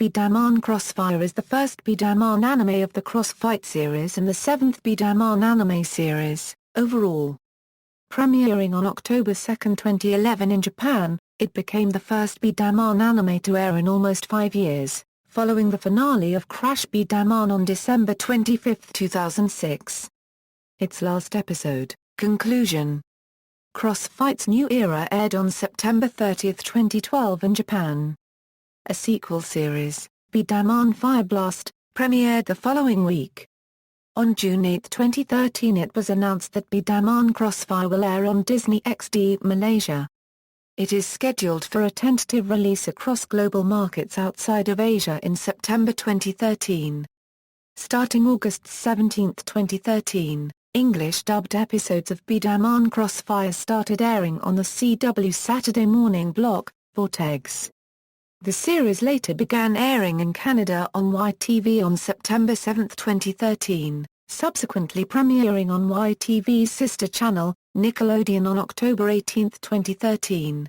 B-Daman Crossfire is the first B-Daman anime of the Crossfight series and the seventh B-Daman anime series, overall. Premiering on October 2, 2011 in Japan, it became the first B-Daman anime to air in almost 5 years, following the finale of Crash B-Daman on December 25, 2006. Its last episode, Conclusion. Crossfight's New Era aired on September 30, 2012 in Japan. A sequel series, B-Daman Fireblast, premiered the following week. On June 8, 2013 it was announced that B-Daman Crossfire will air on Disney XD Malaysia. It is scheduled for a tentative release across global markets outside of Asia in September 2013. Starting August 17, 2013, English-dubbed episodes of B-Daman Crossfire started airing on the CW Saturday morning block, Vortex. The series later began airing in Canada on YTV on September 7, 2013, subsequently premiering on YTV's sister channel, Nickelodeon on October 18, 2013.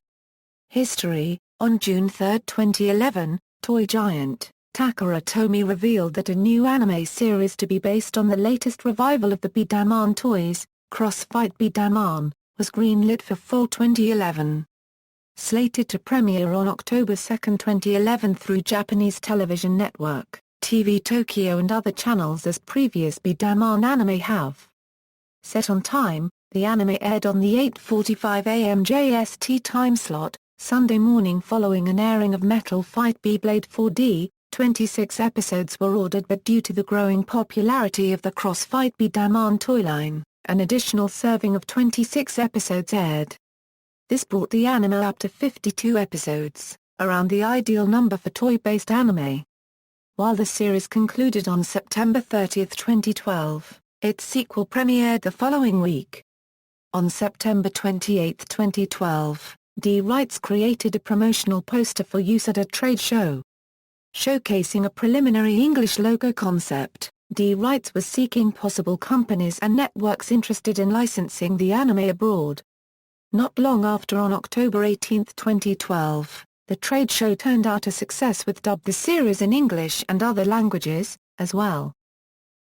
History. On June 3, 2011, toy giant Takara Tomy revealed that a new anime series to be based on the latest revival of the B-Daman toys, Crossfight B-Daman, was greenlit for fall 2011. Slated to premiere on October 2, 2011 through Japanese television network, TV Tokyo and other channels as previous B-Daman anime have. Set on time, the anime aired on the 8:45 a.m. JST timeslot, Sunday morning following an airing of Metal Fight Beyblade 4D. 26 episodes were ordered but due to the growing popularity of the Crossfight B-Daman toy line, an additional serving of 26 episodes aired. This brought the anime up to 52 episodes, around the ideal number for toy-based anime. While the series concluded on September 30, 2012, its sequel premiered the following week. On September 28, 2012, D-Rights created a promotional poster for use at a trade show. Showcasing a preliminary English logo concept, D-Rights was seeking possible companies and networks interested in licensing the anime abroad. Not long after, on October 18, 2012, the trade show turned out a success with dubbed the series in English and other languages, as well.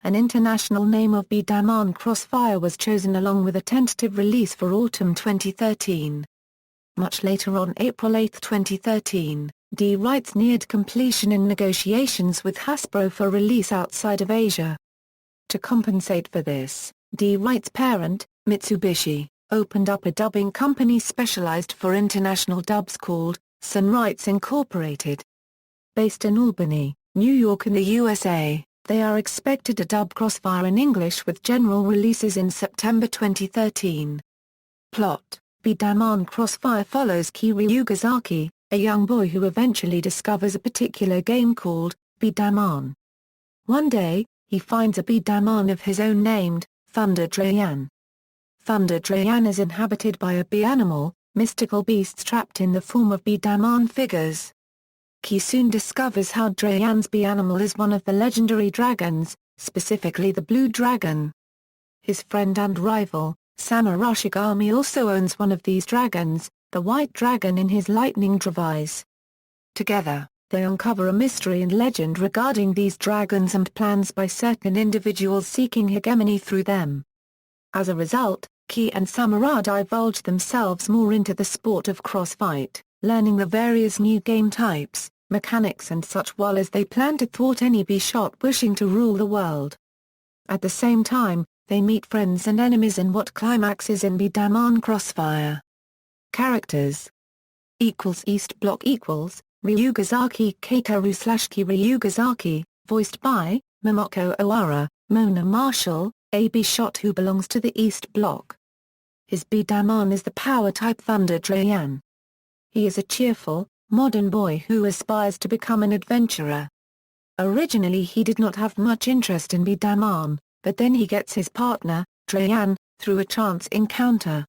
An international name of B-Daman Crossfire was chosen along with a tentative release for autumn 2013. Much later, on April 8, 2013, D-Rights neared completion in negotiations with Hasbro for release outside of Asia. To compensate for this, D-Rights' parent, Mitsubishi, opened up a dubbing company specialized for international dubs called Sun Rights Incorporated. Based in Albany, New York in the USA, they are expected to dub Crossfire in English with general releases in September 2013. Plot. B-Daman Crossfire follows Kiryu Gazaki, a young boy who eventually discovers a particular game called B-Daman. One day, he finds a B-Daman of his own named Thunder Drayan. Thunder Drayan is inhabited by a bee-animal, mystical beasts trapped in the form of B-Daman figures. Ki soon discovers how Drayan's bee-animal is one of the legendary dragons, specifically the Blue Dragon. His friend and rival, Samurai Shigami, also owns one of these dragons, the White Dragon, in his lightning device. Together, they uncover a mystery and legend regarding these dragons and plans by certain individuals seeking hegemony through them. As a result, Ki and Samurai divulge themselves more into the sport of crossfight, learning the various new game types, mechanics and such, while as they plan to thwart any B-shot wishing to rule the world. At the same time, they meet friends and enemies in what climaxes in B-Daman Crossfire. Characters. East Block Ryugazaki Keikaru/Ki Ryugazaki, voiced by Momoko Owara, Mona Marshall, a B-shot who belongs to the East Block. His B-Daman is the power-type Thunder Drayan. He is a cheerful, modern boy who aspires to become an adventurer. Originally he did not have much interest in B-Daman, but then he gets his partner, Drayan, through a chance encounter.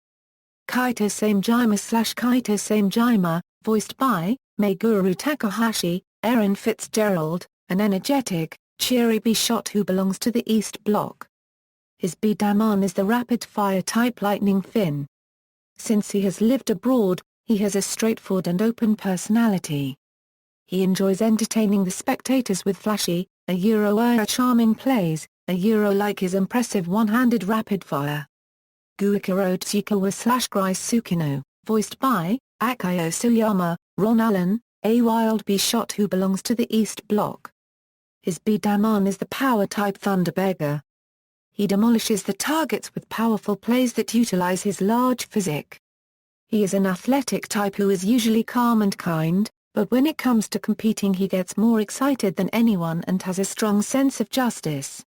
Kaito Samejima/Kaito Samejima, voiced by Meguru Takahashi, Erin Fitzgerald, an energetic, cheery B-shot who belongs to the East Block. His B-Daman is the rapid-fire type Lightning Fin. Since he has lived abroad, he has a straightforward and open personality. He enjoys entertaining the spectators with flashy, charming plays, like his impressive one-handed rapid-fire. Guichiro Tsukawa/Grai Tsukino, voiced by Akio Suyama, Ron Allen, a wild B-Shot who belongs to the East Bloc. His B-Daman is the power-type Thunderbeggar. He demolishes the targets with powerful plays that utilize his large physique. He is an athletic type who is usually calm and kind, but when it comes to competing he gets more excited than anyone and has a strong sense of justice.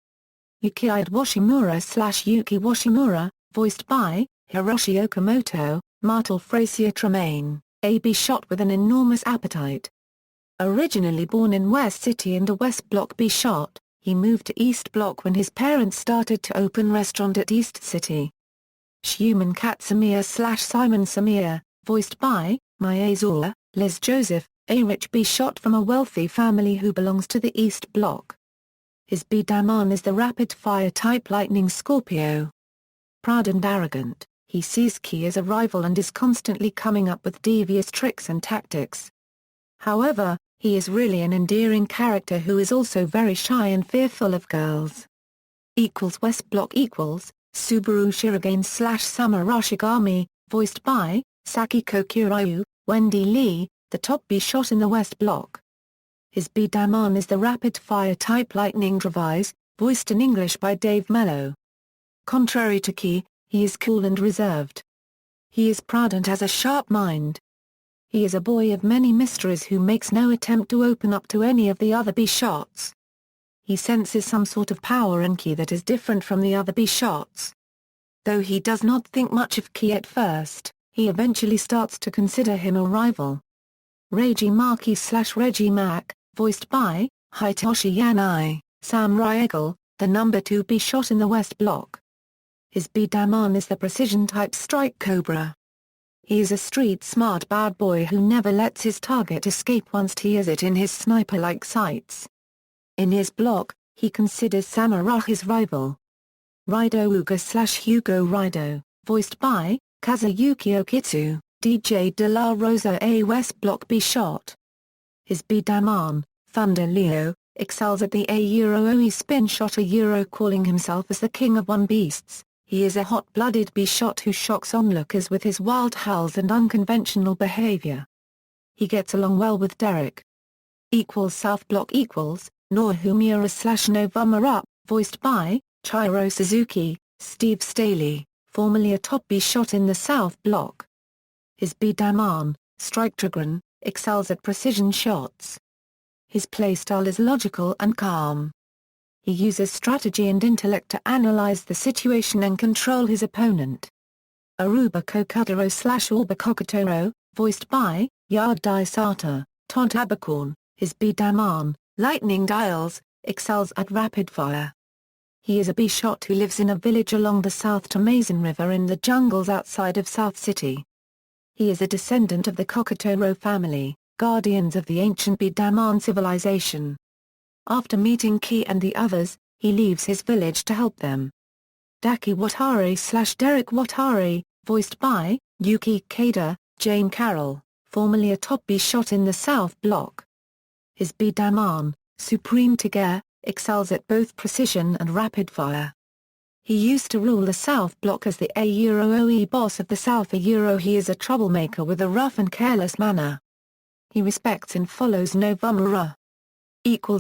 Yukiide Washimura/Yuki Washimura, voiced by Hiroshi Okamoto, Martel Frazier Tremaine, a B-Shot with an enormous appetite. Originally born in West City and a West Block B-Shot, he moved to East Block when his parents started to open restaurant at East City. Shuman Katsumiya/Simon Samir, voiced by Miyazawa, Liz Joseph, a rich B-Shot from a wealthy family who belongs to the East Bloc. His B-Daman is the rapid-fire type Lightning Scorpio. Proud and arrogant, he sees Ki as a rival and is constantly coming up with devious tricks and tactics. However, he is really an endearing character who is also very shy and fearful of girls. West Block Subaru Shirogane/Summer Ashigami, voiced by Sakiko Kiryu, Wendy Lee, the top B-Shot in the West Block. His B-Daman is the rapid-fire type Lightning Device, voiced in English by Dave Mello. Contrary to Ki, he is cool and reserved. He is proud and has a sharp mind. He is a boy of many mysteries who makes no attempt to open up to any of the other B-Shots. He senses some sort of power in Ki that is different from the other B-Shots. Though he does not think much of Ki at first, he eventually starts to consider him a rival. Reiji Maki/Reggie Mack, voiced by Hitoshi Yanai, Samurai Eagle, the number 2 B-Shot in the West Block. His B-Daman is the precision-type Strike Cobra. He is a street-smart bad boy who never lets his target escape once he has it in his sniper-like sights. In his block, he considers Samurai his rival. Raido Uga/Hugo Raido, voiced by Kazuyuki Okitsu, DJ De La Rosa, a West Block B-Shot. His B-Daman, Thunder Leo, excels at the A-OE spin shot calling himself as the king of one beasts. He is a hot-blooded B-Shot who shocks onlookers with his wild howls and unconventional behavior. He gets along well with Derek. South Block Nohumura/Novumura, voiced by Chiro Suzuki, Steve Staley, formerly a top B-Shot in the South Block. His B-Daman, Strike Trigon, excels at precision shots. His playstyle is logical and calm. He uses strategy and intellect to analyze the situation and control his opponent. Aruba Kokudaro/Orba Kokotoro, voiced by Yard Daisata, Todd Abercorn, his B-Daman, Lightning Dials, excels at rapid fire. He is a B-Shot who lives in a village along the South Tamasin River in the jungles outside of South City. He is a descendant of the Kokotoro family, guardians of the ancient B-Daman civilization. After meeting Ki and the others, he leaves his village to help them. Daki Watari/Derek Watari, voiced by Yuki Kada, Jane Carroll, formerly a top B-Shot in the South Block. His B-Daman, Supreme Tiger, excels at both precision and rapid fire. He used to rule the South Block as the A-OE boss of the South. He is a troublemaker with a rough and careless manner. He respects and follows Novumura.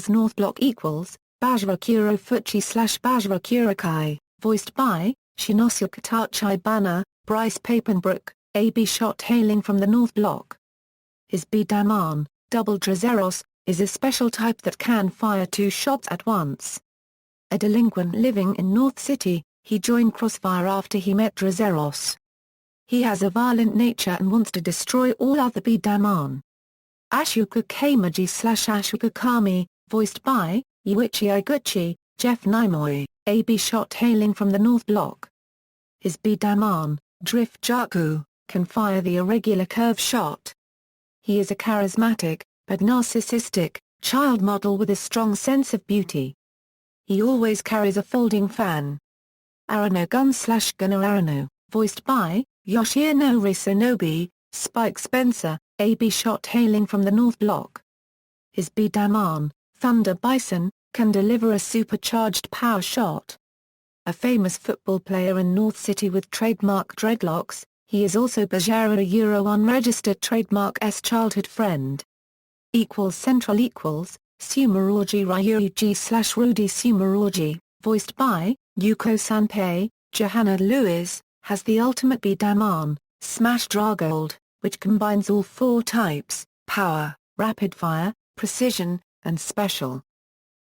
North Block Bajra Kuro Fuchi/Bajra Kurokai, voiced by Shinosuke Tachibana, Bryce Papenbrook, a B-Shot hailing from the North Block. His B-Daman, Double Drazeros, is a special type that can fire 2 shots at once. A delinquent living in North City, he joined Crossfire after he met Drazeros. He has a violent nature and wants to destroy all other B-Daman. Ashuka Kamaji/Ashuka Kami, voiced by Yuichi Iguchi, Jeff Nimoi, a B-Shot hailing from the North Block. His B-Daman, Drift Jaku, can fire the irregular curve shot. He is a charismatic, but narcissistic, child model with a strong sense of beauty. He always carries a folding fan. Arano Gun/Gunner Arano, voiced by Yoshinori Sonobe, Spike Spencer, a B-Shot hailing from the North Block. His B-Daman, Thunder Bison, can deliver a supercharged power shot. A famous football player in North City with trademark dreadlocks, he is also Bajara a Euro unregistered trademark S childhood friend. Central Sumerorji Ryuji / Rudy Sumerorji, voiced by Yuko Sanpei. Johanna Lewis, has the ultimate B-Daman, Smash Dragold, which combines all four types: power, rapid fire, precision, and special.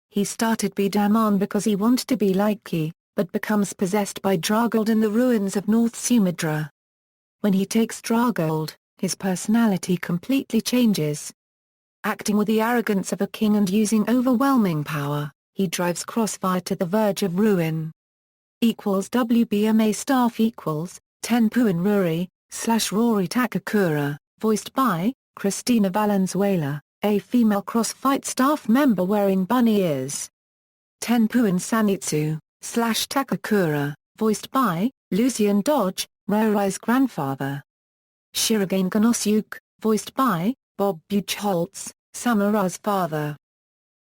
He started B-Daman because he wanted to be like Ki, but becomes possessed by Dragold in the ruins of North Sumatra. When he takes Dragold, his personality completely changes. Acting with the arrogance of a king and using overwhelming power, he drives Crossfire to the verge of ruin. WBMA staff Tenpuin Ruri / Rory Takakura, voiced by Christina Valenzuela, a female Crossfight staff member wearing bunny ears. Tenpuin Sanitsu / Takakura, voiced by Lucian Dodge, Rorai's grandfather. Shirogane Ganosuke, voiced by Bob Buchholz, Samura's father.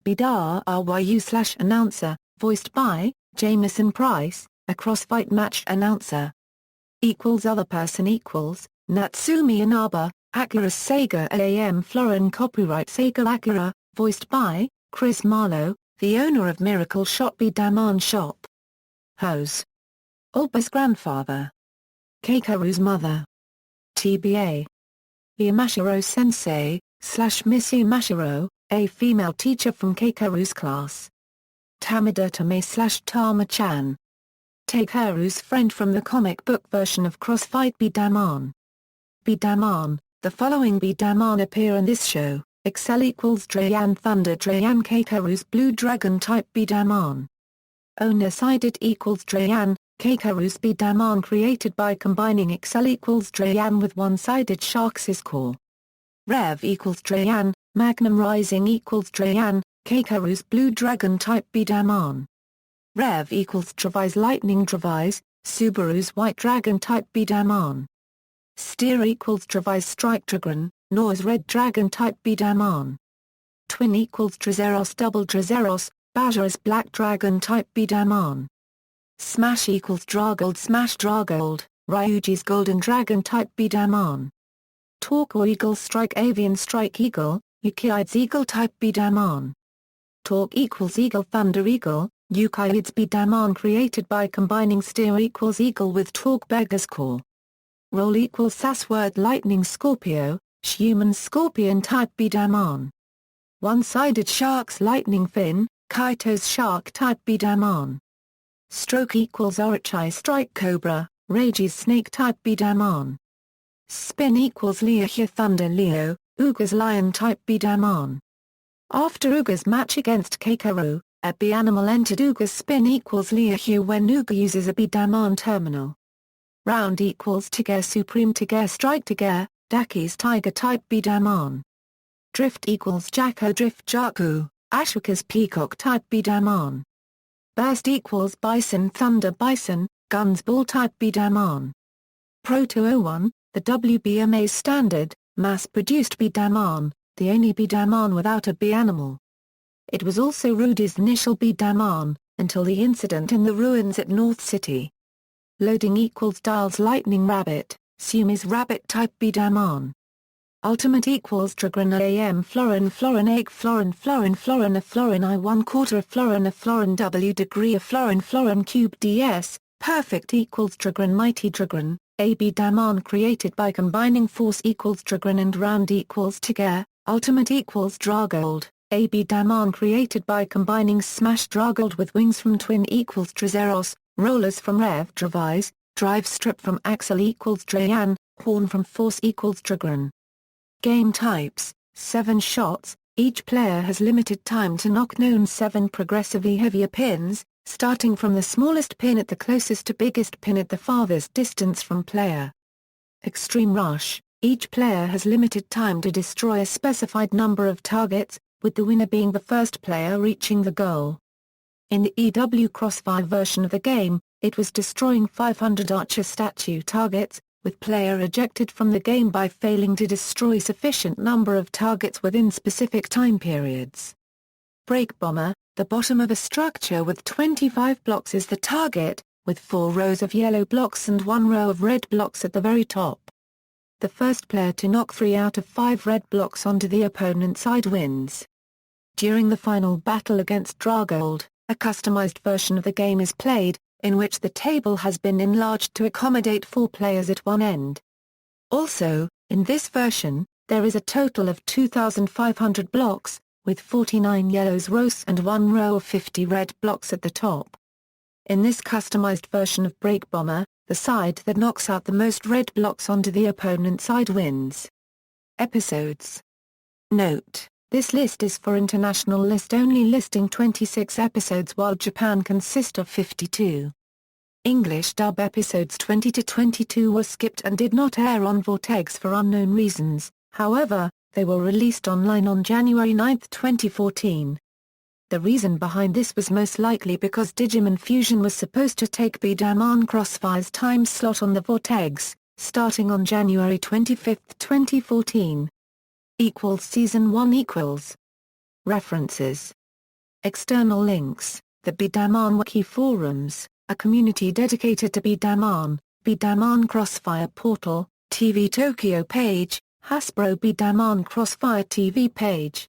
Bidar Ryu / announcer, voiced by Jameson Price, a Crossfight match announcer. Other person Natsumi Inaba, Akira Sega AM Florin copyright Sega Akira, voiced by Chris Marlowe, the owner of Miracle Shot B-Daman Shop. Hose. Olba's grandfather. Keikaru's mother. TBA. Yamashiro Sensei / Miss Yamashiro, a female teacher from Keikaru's class. Tamida Tame / Tama-chan. Takeharu's friend from the comic book version of Crossfight B-Daman. B-Daman, the following B-Daman appear in this show: Excel Drayan Thunder Drayan Keikaru's Blue Dragon type B-Daman. Owner-sided Drayan, Keikaru's B-Daman created by combining Excel Drayan with one-sided Sharks' core. Rev Drayan, Magnum Rising Drayan, Keikaru's Blue Dragon type B-Daman. Rev Dravize Lightning Dravize, Subaru's White Dragon type B-Daman. Steer Dravize Strike Dragon, Noah's Red Dragon type B-Daman. Twin Drazeros Double Drazeros, Bajara's Black Dragon type B-Daman. Smash Dragold Smash Dragold, Ryuji's Golden Dragon type B-Daman. Torque Eagle Strike Avian Strike Eagle, Yukiide's Eagle type B-Daman. Torque Eagle Thunder Eagle, Yukiide's B-Daman created by combining Steer Eagle with Torque Beggar's core. Roll Sassword Lightning Scorpio, Human Scorpion type B-Daman. One-sided Shark's Lightning Fin, Kaito's Shark type B-Daman. Stroke Orochi Strike Cobra, Reiji's Snake type B-Daman. Spin Leohya Thunder Leo, Uga's Lion type B-Daman. After Uga's match against Keikaru, a B-Animal entered Uga's spin Leohya when Uga uses a B-Daman terminal. Round Tiger Supreme Tiger Strike Tiger, Daki's Tiger type B-Daman. Drift Jacko Drift Jaku, Ashoka's Peacock type B-Daman. Burst Bison Thunder Bison, Guns Ball type B-Daman. Proto-01, the WBMA's standard, mass-produced B-Daman, the only B-Daman without a B-Animal. It was also Rudy's initial B-Daman, until the incident in the ruins at North City. Loading Dial's Lightning Rabbit, Sumi's Rabbit type B-Daman. Ultimate Dragon AM Florin Egg Florin a Florin I 1/4 a Florin a Florin W degree a Florin cube DS, Perfect Dragon Mighty Dragon, a B-Daman created by combining Force Dragon and Round Tiger, Ultimate Dragold, a B-Daman created by combining Smash Dragold with Wings from Twin Drazeros, Rollers from Rev Dravize, Drive Strip from Axel Drayan, Horn from Force Dragon. Game types: 7 shots, each player has limited time to knock known 7 progressively heavier pins, starting from the smallest pin at the closest to biggest pin at the farthest distance from player. Extreme Rush, each player has limited time to destroy a specified number of targets, with the winner being the first player reaching the goal. In the EW Crossfire version of the game, it was destroying 500 Archer statue targets, with player ejected from the game by failing to destroy sufficient number of targets within specific time periods. Break Bomber, the bottom of a structure with 25 blocks is the target, with 4 rows of yellow blocks and 1 row of red blocks at the very top. The first player to knock 3 out of 5 red blocks onto the opponent's side wins. During the final battle against Dragold, a customized version of the game is played, in which the table has been enlarged to accommodate 4 players at one end. Also, in this version, there is a total of 2,500 blocks, with 49 yellow rows and 1 row of 50 red blocks at the top. In this customized version of Break Bomber, the side that knocks out the most red blocks onto the opponent's side wins. Episodes. Note: this list is for international list only, listing 26 episodes while Japan consists of 52. English dub episodes 20 to 22 were skipped and did not air on Vortex for unknown reasons, however, they were released online on January 9, 2014. The reason behind this was most likely because Digimon Fusion was supposed to take B-Daman Crossfire's time slot on the Vortex, starting on January 25, 2014. Season 1 = References. External links: the B-Daman Wiki forums, a community dedicated to B-Daman, B-Daman Crossfire portal, TV Tokyo page, Hasbro B-Daman Crossfire TV page.